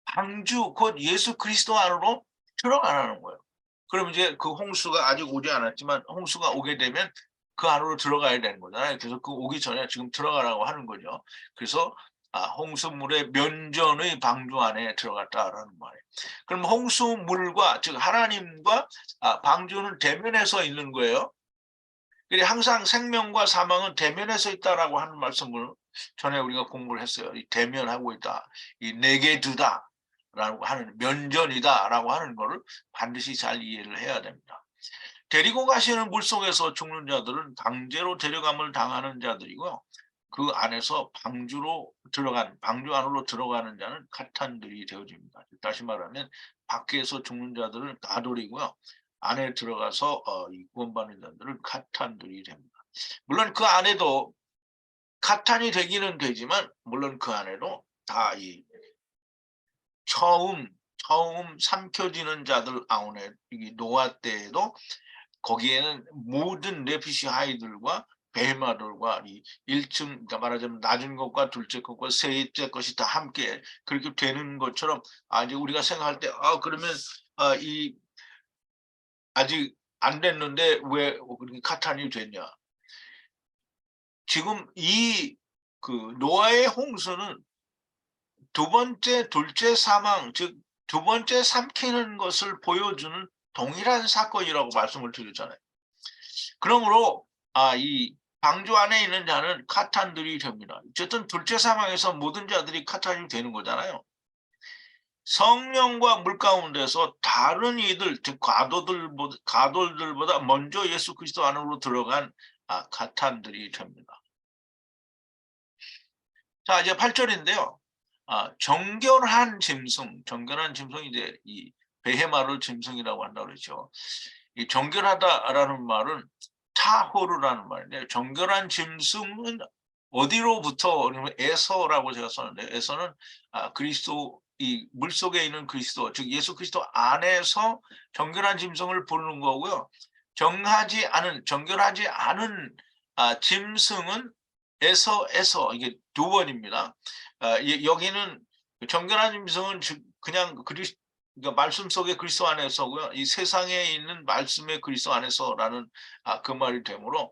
방주 곧 예수 그리스도 안으로 들어가라는 거예요. 그럼 이제 그 홍수가 아직 오지 않았지만 홍수가 오게 되면 그 안으로 들어가야 되는 거잖아요. 그래서 그 오기 전에 지금 들어가라고 하는 거죠. 그래서 홍수물의 면전의 방주 안에 들어갔다라는 말이에요. 그럼 홍수물과 즉 하나님과 방주는 대면에서 있는 거예요. 그래 항상 생명과 사망은 대면에서 있다라고 하는 말씀을 전에 우리가 공부를 했어요. 이 대면하고 있다. 이 내게 두다라고 하는 면전이다라고 하는 것을 반드시 잘 이해를 해야 됩니다. 데리고 가시는 물속에서 죽는 자들은 강제로 데려감을 당하는 자들이고요. 그 안에서 방주 안으로 들어가는 자는 가탄들이 되어집니다. 다시 말하면 밖에서 죽는 자들은 가돌이고요. 안에 들어가서 구원받는 자들은 가탄들이 됩니다. 물론 그 안에도 가탄이 되기는 되지만 물론 그 안에도 다 이 처음 삼켜지는 자들 아우네 노아 때에도 거기에는 모든 네피시 하이들과 베헤마들과 이 1층 그러니까 말하자면 낮은 것과 둘째 것과 셋째 것이 다 함께 그렇게 되는 것처럼 이제 우리가 생각할 때 그러면 이 아직 안 됐는데 왜 그렇게 카탄이 됐냐? 지금 이 그 노아의 홍수는 두 번째, 둘째 사망, 즉 두 번째 삼키는 것을 보여주는 동일한 사건이라고 말씀을 드렸잖아요. 그러므로 이 방주 안에 있는 자는 카탄들이 됩니다. 어쨌든 둘째 사망에서 모든 자들이 카탄이 되는 거잖아요. 성령과 물 가운데서 다른 이들, 즉 가돌들보다 먼저 예수 그리스도 안으로 들어간 카탄들이 됩니다. 자, 이제 8절인데요. 정결한 짐승이 이제 이 베헤마를 짐승이라고 한다고 그러죠. 이 정결하다라는 말은 타호르라는 말인데, 정결한 짐승은 어디로부터, 에서라고 제가 썼는데, 에서는 그리스도, 이 물속에 있는 그리스도, 즉 예수 그리스도 안에서 정결한 짐승을 부르는 거고요. 정결하지 않은 짐승은 에서 이게 두 번입니다. 여기는 정결한 짐승은 그냥 그러니까 말씀 속에 그리스도 안에서고요. 이 세상에 있는 말씀의 그리스도 안에서라는 그 말이 되므로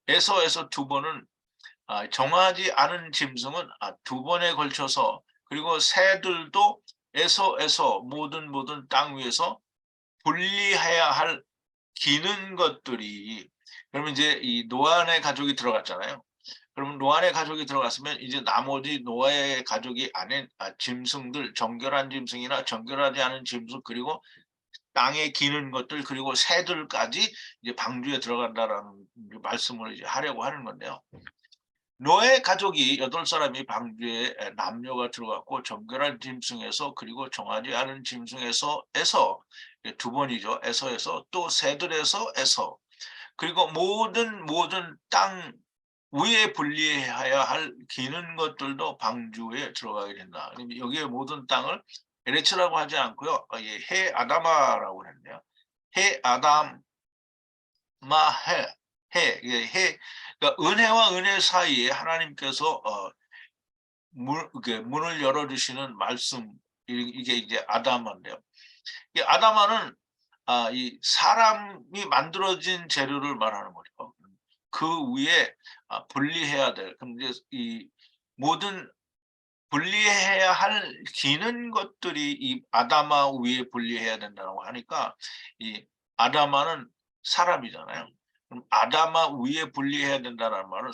에서에서 두 번은 정하지 않은 짐승은 두 번에 걸쳐서, 그리고 새들도 에서에서 모든 땅 위에서 분리해야 할 기는 것들이, 그러면 이제 이 노아의 가족이 들어갔잖아요. 그러면 노아의 가족이 들어갔으면 이제 나머지 노아의 가족이 아닌 짐승들, 정결한 짐승이나 정결하지 않은 짐승, 그리고 땅에 기는 것들, 그리고 새들까지 이제 방주에 들어간다라는 말씀을 이제 하려고 하는 건데요. 노아의 가족이 8사람이 방주에 남녀가 들어갔고, 정결한 짐승에서, 그리고 정하지 않은 짐승에서 두 번이죠. 에서에서, 또 새들에서, 그리고 모든 땅 위에 분리해야 할 기는 것들도 방주에 들어가게 된다. 여기에 모든 땅을 에레츠라고 하지 않고요. 해 아다마라고 했네요. 해 아담 해. 그러니까 은혜와 은혜 사이에 하나님께서 문을 열어주시는 말씀, 이게 이제 아담인데요. 이 아담아는 이 사람이 만들어진 재료를 말하는 거죠. 그 위에 분리해야 될, 그럼 이제 이 모든 분리해야 할 기는 것들이 이 아담아 위에 분리해야 된다고 하니까, 이 아담아는 사람이잖아요. 그럼 아담아 위에 분리해야 된다는 말은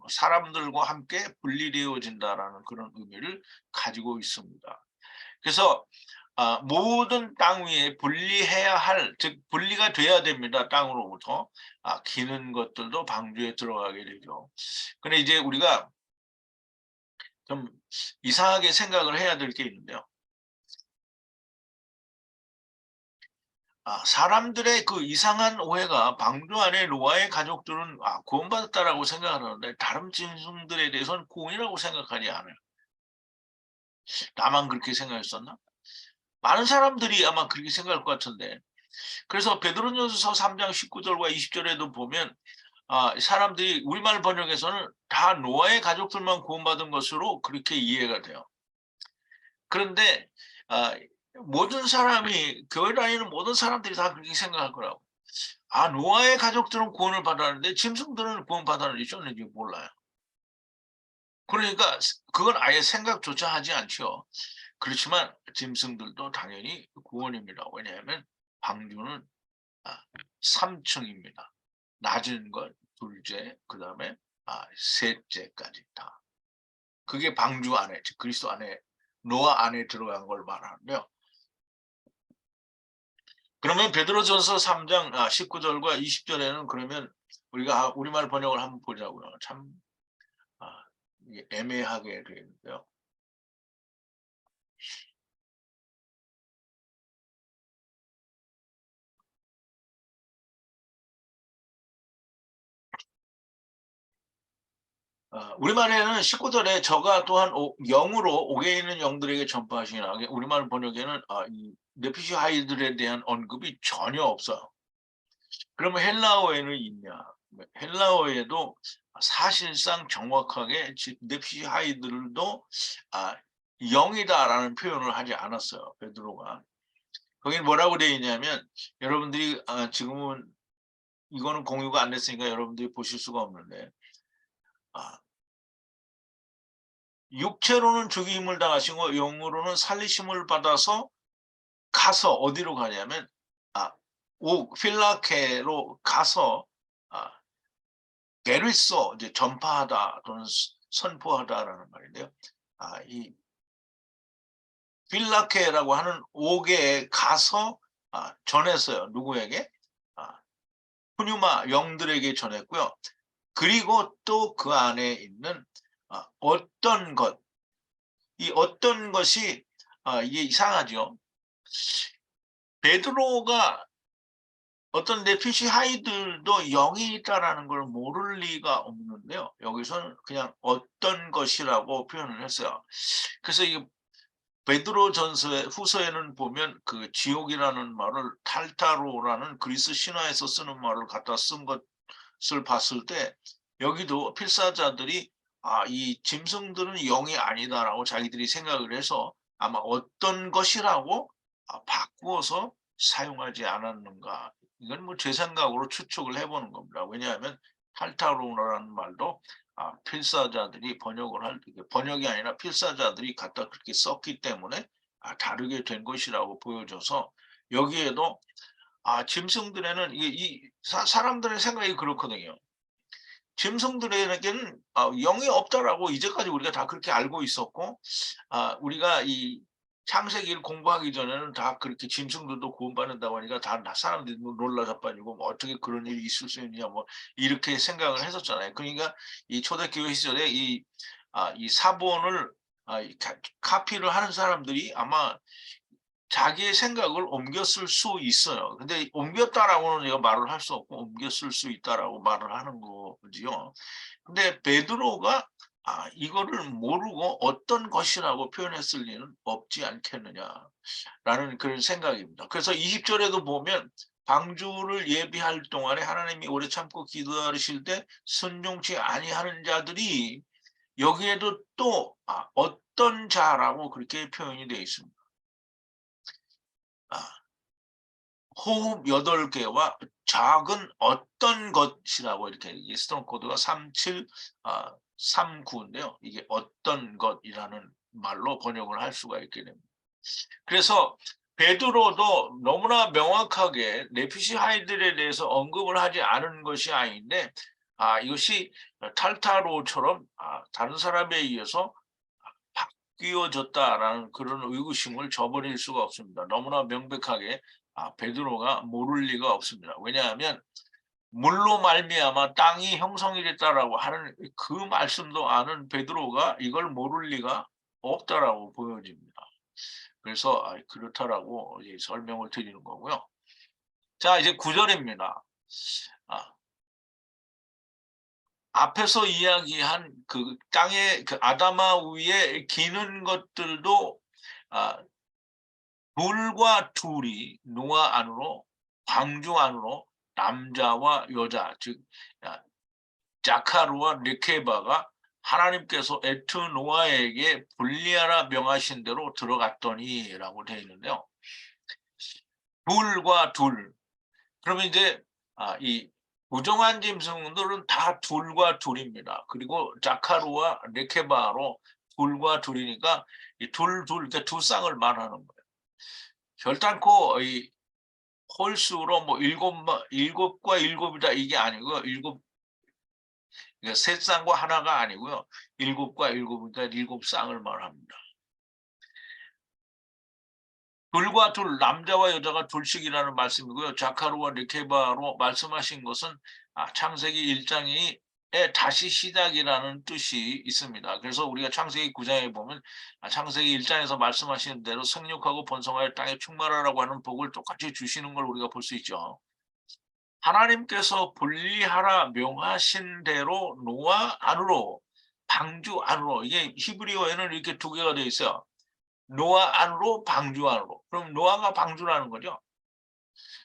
사람들과 함께 분리되어진다라는 그런 의미를 가지고 있습니다. 그래서 모든 땅 위에 분리해야 할, 즉 분리가 돼야 됩니다. 땅으로부터. 기는 것들도 방주에 들어가게 되죠. 근데 이제 우리가 좀 이상하게 생각을 해야 될 게 있는데요. 사람들의 그 이상한 오해가, 방주 안에 노아의 가족들은 구원받았다라고 생각하는데 다른 짐승들에 대해서는 구원이라고 생각하지 않아요. 나만 그렇게 생각했었나? 많은 사람들이 아마 그렇게 생각할 것 같은데, 그래서 베드로전서 3장 19절과 20절에도 보면 사람들이 우리말 번역에서는 다 노아의 가족들만 구원받은 것으로 그렇게 이해가 돼요. 그런데 모든 사람이, 교회 다니는 모든 사람들이 다 그렇게 생각할 거라고. 노아의 가족들은 구원을 받았는데 짐승들은 구원 받았는지 몰라요. 그러니까 그건 아예 생각조차 하지 않죠. 그렇지만 짐승들도 당연히 구원입니다. 왜냐하면 방주는 3층입니다. 낮은 것 둘째, 그 다음에 셋째까지 다. 그게 방주 안에, 즉 그리스도 안에, 노아 안에 들어간 걸 말하는데요. 그러면 베드로전서 3장 19절과 20절에는 그러면 우리가 우리말 번역을 한번 보자고요. 참 이게 애매하게 되어 있는데요. 우리말에는 19절에 저가 또한 영으로 옥에 있는 영들에게 전파하시나, 우리말 번역에는 이 네피시하이들에 대한 언급이 전혀 없어요. 그러면 헬라어에는 있냐? 헬라어에도 사실상 정확하게 네피시하이들도 영이다라는 표현을 하지 않았어요. 베드로가. 거기 뭐라고 되어 있냐면, 여러분들이 지금은 이거는 공유가 안 됐으니까 여러분들이 보실 수가 없는데, 육체로는 죽임을 당하시고 영으로는 살리심을 받아서 가서 어디로 가냐면 필라케로 가서 게리소 이제 전파하다 또는 선포하다라는 말인데요. 이 필라케라고 하는 옥에 가서 전했어요. 누구에게? 푸뉴마 영들에게 전했고요. 그리고 또 그 안에 있는 어떤 것, 이 어떤 것이 이게 이상하죠. 베드로가 어떤 네피시 하이들도 영이 있다라는 걸 모를 리가 없는데요. 여기서는 그냥 어떤 것이라고 표현을 했어요. 그래서 이 베드로 전서의 후서에는 보면 그 지옥이라는 말을 탈타로라는 그리스 신화에서 쓰는 말을 갖다 쓴 것을 봤을 때 여기도 필사자들이 이 짐승들은 영이 아니다라고 자기들이 생각을 해서 아마 어떤 것이라고 바꾸어서 사용하지 않았는가. 이건 뭐 제 생각으로 추측을 해보는 겁니다. 왜냐하면 탈타로라는 말도 필사자들이 번역이 아니라 필사자들이 갖다 그렇게 썼기 때문에 다르게 된 것이라고 보여져서 여기에도 짐승들에는 사람들의 생각이 그렇거든요. 짐승들에게는 영이 없다라고 이제까지 우리가 다 그렇게 알고 있었고 우리가 이 창세기를 공부하기 전에는 다 그렇게 짐승들도 구원받는다고 하니까 다 사람들이 놀라 자빠지고 뭐 어떻게 그런 일이 있을 수 있냐 뭐 이렇게 생각을 했었잖아요. 그러니까 이 초대교회 시절에 이 사본을 카피를 하는 사람들이 아마 자기의 생각을 옮겼을 수 있어요. 근데 옮겼다라고는 내가 말을 할 수 없고 옮겼을 수 있다라고 말을 하는 거지요. 근데 베드로가 이거를 모르고 어떤 것이라고 표현했을 리는 없지 않겠느냐라는 그런 생각입니다. 그래서 20절에도 보면 방주를 예비할 동안에 하나님이 오래 참고 기다리실 때 순종치 아니하는 자들이 여기에도 또 어떤 자라고 그렇게 표현이 되어 있습니다. 호흡 8개와 작은 어떤 것이라고 이렇게 스톤 코드가 3739인데요. 이게 어떤 것이라는 말로 번역을 할 수가 있게 됩니다. 그래서 베드로도 너무나 명확하게 네피시 하이들에 대해서 언급을 하지 않은 것이 아닌데 이것이 탈타로처럼 다른 사람에 의해서 바뀌어졌다라는 그런 의구심을 저버릴 수가 없습니다. 너무나 명백하게 베드로가 모를 리가 없습니다. 왜냐하면 물로 말미암아 땅이 형성이 됐다라고 하는 그 말씀도 아는 베드로가 이걸 모를 리가 없다라고 보여집니다. 그래서 그렇다라고 설명을 드리는 거고요. 자, 이제 9절입니다. 앞에서 이야기한 그 땅의 그 아담아 위에 기는 것들도 둘과 둘이 노아 안으로 방주 안으로 남자와 여자 즉 자카르와 레케바가 하나님께서 에트 노아에게 분리하라 명하신 대로 들어갔더니라고 되어 있는데요. 둘과 둘. 그러면 이제 이 부정한 짐승들은 다 둘과 둘입니다. 그리고 자카르와 레케바로 둘과 둘이니까 이 그러니까 두 쌍을 말하는 거예요. 결단코 이 홀수로 뭐 일곱과 일곱이다 이게 아니고 그러니까 세 쌍과 하나가 아니고요. 일곱과 일곱이다 일곱 쌍을 말합니다. 둘과 둘, 남자와 여자가 둘씩이라는 말씀이고요. 자카르와 레케바로 말씀하신 것은 창세기 1장이 다시 시작이라는 뜻이 있습니다. 그래서 우리가 창세기 9장에 보면 창세기 1장에서 말씀하시는 대로 생육하고 번성하여 땅에 충만하라고 하는 복을 똑같이 주시는 걸 우리가 볼 수 있죠. 하나님께서 분리하라 명하신 대로 노아 안으로 방주 안으로 이게 히브리어에는 이렇게 두 개가 되어 있어요. 노아 안으로 방주 안으로. 그럼 노아가 방주라는 거죠.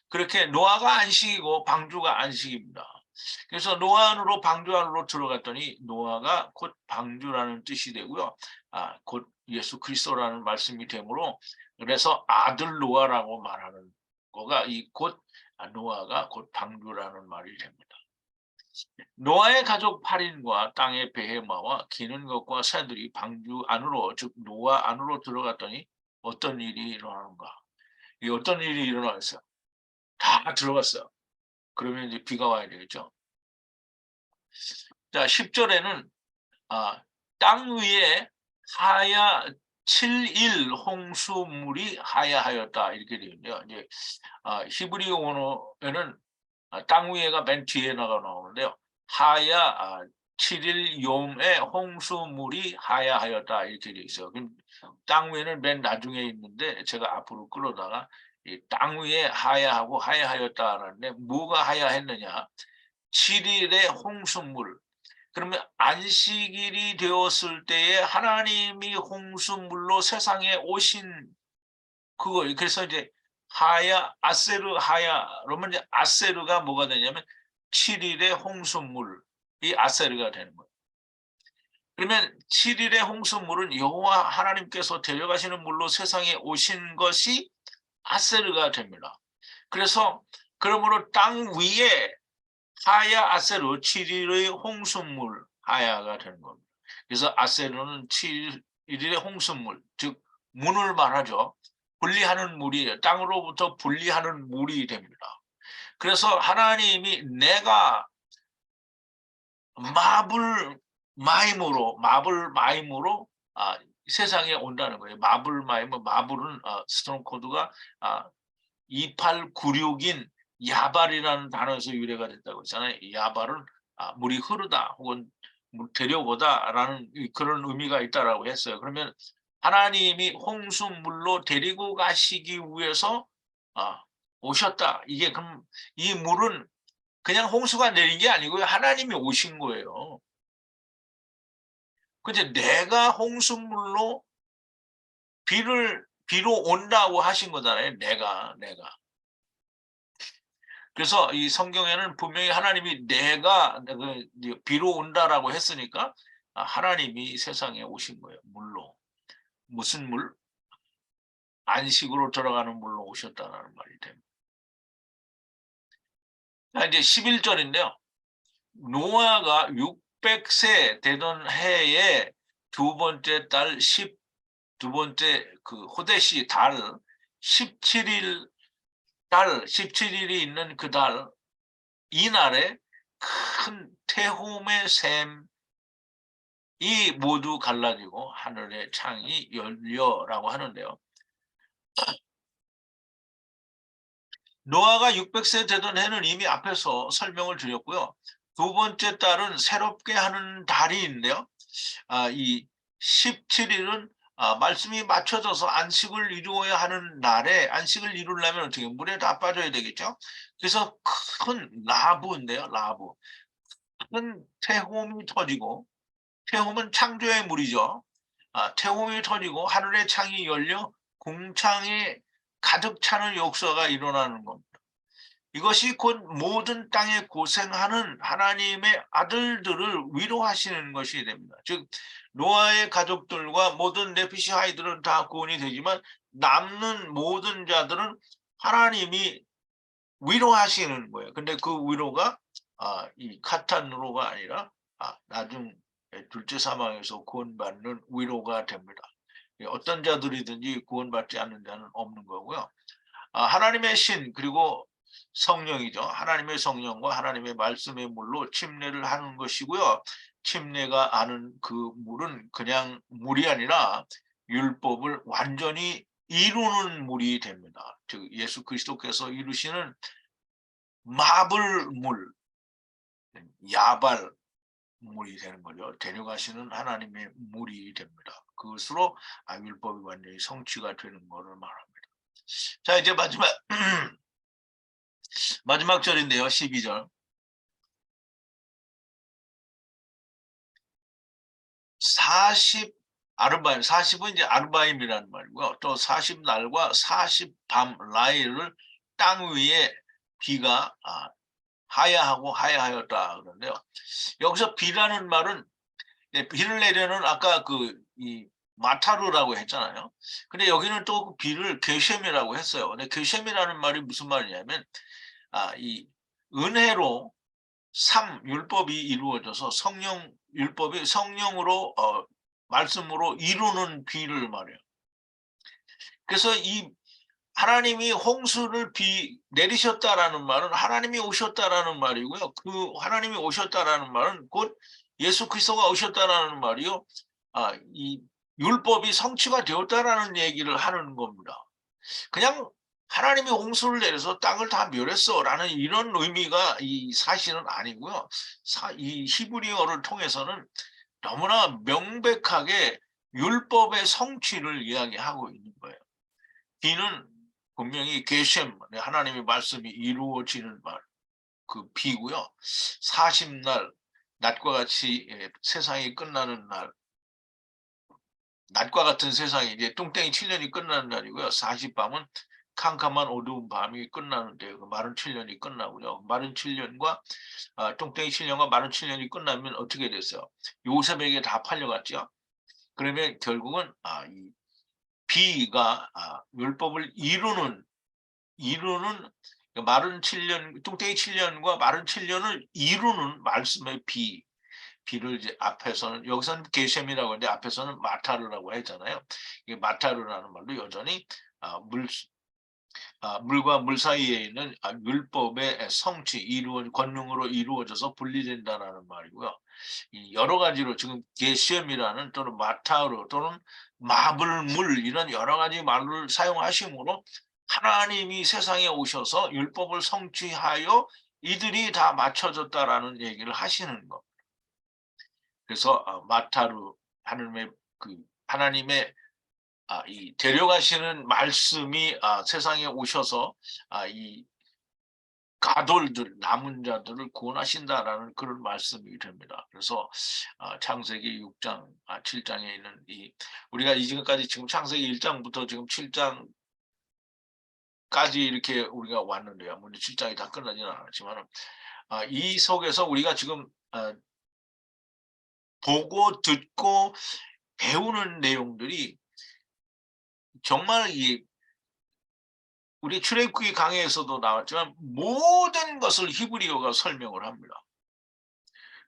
그렇게 노아가 안식이고 방주가 안식입니다. 그래서 노아 안으로 방주 안으로 들어갔더니 노아가 곧 방주라는 뜻이 되고요. 곧 예수 그리스도라는 말씀이 되므로 그래서 아들 노아라고 말하는 거가 곧 노아가 곧 방주라는 말이 됩니다. 노아의 가족 8인과 땅의 베헤마와 기는 것과 새들이 방주 안으로 즉 노아 안으로 들어갔더니 어떤 일이 일어나는가? 이 어떤 일이 일어나겠어요? 다 들어갔어요. 그러면 이제 비가 와야 되겠죠. 자, 10절에는 땅 위에 하야 7일 홍수물이 하야하였다 이렇게 되어 있는데요. 이제 히브리 원어에는 땅 위에가 맨 뒤에 나오는데요. 하야 7일 욤의 홍수물이 하야하였다 이렇게 되어 있어요. 그럼 땅 위에는 맨 나중에 있는데 제가 앞으로 끌어다가 이 땅 위에 하야하고 하야하였다라는데 뭐가 하야했느냐? 7일의 홍수물. 그러면 안식일이 되었을 때에 하나님이 홍수물로 세상에 오신 그거. 그래서 이제 하야 아세르 하야 그러면 이제 아세르가 뭐가 되냐면 7일의 홍수물이 아세르가 되는 거예요. 그러면 7일의 홍수물은 여호와 하나님께서 데려가시는 물로 세상에 오신 것이 아세르가 됩니다. 그래서 그러므로 땅 위에 하야 아세르 7일의 홍수물 하야가 되는 겁니다. 그래서 아세르는 7일의 홍수물, 즉 문을 말하죠. 분리하는 물이에요. 땅으로부터 분리하는 물이 됩니다. 그래서 하나님이 내가 마블 마임으로 세상에 온다는 거예요. 마블 마임, 마블은 스톤 코드가 2896인 야발이라는 단어에서 유래가 됐다고 했잖아요. 야발은 물이 흐르다 혹은 데려오다라는 그런 의미가 있다라고 했어요. 그러면 하나님이 홍수물로 데리고 가시기 위해서 오셨다. 이게 그럼 이 물은 그냥 홍수가 내린 게 아니고요. 하나님이 오신 거예요. 근데 내가 홍수물로 비로 온다고 하신 거잖아요. 내가. 그래서 이 성경에는 분명히 하나님이 내가 비로 온다라고 했으니까 하나님이 세상에 오신 거예요. 물로. 무슨 물? 안식으로 들어가는 물로 오셨다는 말이 됩니다. 자, 이제 11절인데요. 노아가 600세 되던 해에 두 번째 그 호데시 달 17일 달 17일이 있는 그 달 이날에 큰 태홈의 샘이 모두 갈라지고 하늘의 창이 열려라고 하는데요. 노아가 600세 되던 해는 이미 앞에서 설명을 드렸고요. 두 번째 달은 새롭게 하는 달이 있는데요. 이 17일은 말씀이 맞춰져서 안식을 이루어야 하는 날에 안식을 이루려면 어떻게 물에 다 빠져야 되겠죠. 그래서 큰 라브인데요. 라브. 큰 태홈이 터지고 태홈은 창조의 물이죠. 태홈이 터지고 하늘의 창이 열려 공창에 가득 차는 역사가 일어나는 겁니다. 이것이 곧 모든 땅에 고생하는 하나님의 아들들을 위로하시는 것이 됩니다. 즉 노아의 가족들과 모든 네피시 아이들은 다 구원이 되지만 남는 모든 자들은 하나님이 위로하시는 거예요. 근데 그 위로가 이 카탄으로가 아니라 나중 둘째 사망에서 구원받는 위로가 됩니다. 어떤 자들이든지 구원받지 않는 자는 없는 거고요. 하나님의 신 그리고 성령이죠. 하나님의 성령과 하나님의 말씀의 물로 침례를 하는 것이고요. 침례가 하는 그 물은 그냥 물이 아니라 율법을 완전히 이루는 물이 됩니다. 즉 예수 그리스도께서 이루시는 마블물, 야발 물이 되는 거죠. 데려가시는 하나님의 물이 됩니다. 그것으로 율법이 완전히 성취가 되는 것을 말합니다. 자, 이제 마지막 절인데요. 12절. 40 40은 이제 아르바임이라는 말이고요. 또 40날과 40밤 라일을 땅 위에 비가 하야하고 하야하였다 그러는데요. 여기서 비라는 말은 비를 내려는 아까 이 마타르라고 했잖아요. 근데 여기는 또 그 비를 게셈이라고 했어요. 근데 게셈이라는 말이 무슨 말이냐면 이 은혜로 율법이 이루어져서 율법이 성령으로 말씀으로 이루는 비를 말해요. 그래서 이 하나님이 홍수를 내리셨다라는 말은 하나님이 오셨다라는 말이고요. 그 하나님이 오셨다라는 말은 곧 예수 그리스도가 오셨다라는 말이요. 이 율법이 성취가 되었다라는 얘기를 하는 겁니다. 그냥 하나님이 홍수를 내려서 땅을 다 멸했어라는 이런 의미가 이 사실은 아니고요. 이 히브리어를 통해서는 너무나 명백하게 율법의 성취를 이야기하고 있는 거예요. 비는 분명히 게셈, 하나님의 말씀이 이루어지는 말, 그 비고요. 40날, 낮과 같이 세상이 끝나는 날, 낮과 같은 세상이 이제 뚱땡이 7년이 끝나는 날이고요. 40밤은 캄캄한 어두운 밤이 끝나는데 그 마른 7년이 끝나고요. 마른 7년과 뚱땡이 7년과 마른 7년이 끝나면 어떻게 됐어요? 요셉에게 다 팔려갔죠. 그러면 결국은 이 비가 율법을 이루는 마른 7년, 뚱땡이 7년과 마른 7년을 이루는 말씀의 비를 이제 앞에서는 여기서는 게셈이라고 하는데 앞에서는 마타르라고 했잖아요. 이 마타르라는 말도 여전히 물과 물 사이에 있는 율법의 성취, 권능으로 이루어져서 분리된다라는 말이고요. 여러 가지로 지금 게셈이라는 또는 마타르 또는 마블물 이런 여러 가지 말을 사용하심으로 하나님이 세상에 오셔서 율법을 성취하여 이들이 다 맞춰졌다라는 얘기를 하시는 것. 그래서 마타르 하나님의 이 데려가시는 말씀이 세상에 오셔서 이 가돌들 남은 자들을 구원하신다라는 그런 말씀이 됩니다. 그래서 창세기 6장, 7장에 있는 우리가 지금까지 지금 창세기 1장부터 지금 7장 까지 이렇게 우리가 왔는데요. 물론 7장이 다 끝나지는 않았지만 이 속에서 우리가 지금 보고 듣고 배우는 내용들이 정말 우리 출애굽기 강해에서도 나왔지만 모든 것을 히브리어가 설명을 합니다.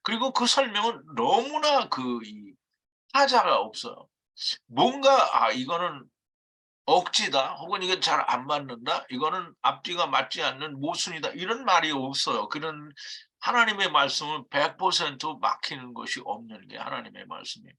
그리고 그 설명은 너무나 하자가 없어요. 뭔가 이거는 억지다 혹은 이건 잘 안 맞는다 이거는 앞뒤가 맞지 않는 모순이다 이런 말이 없어요. 그런 하나님의 말씀은 100% 막히는 것이 없는 게 하나님의 말씀입니다.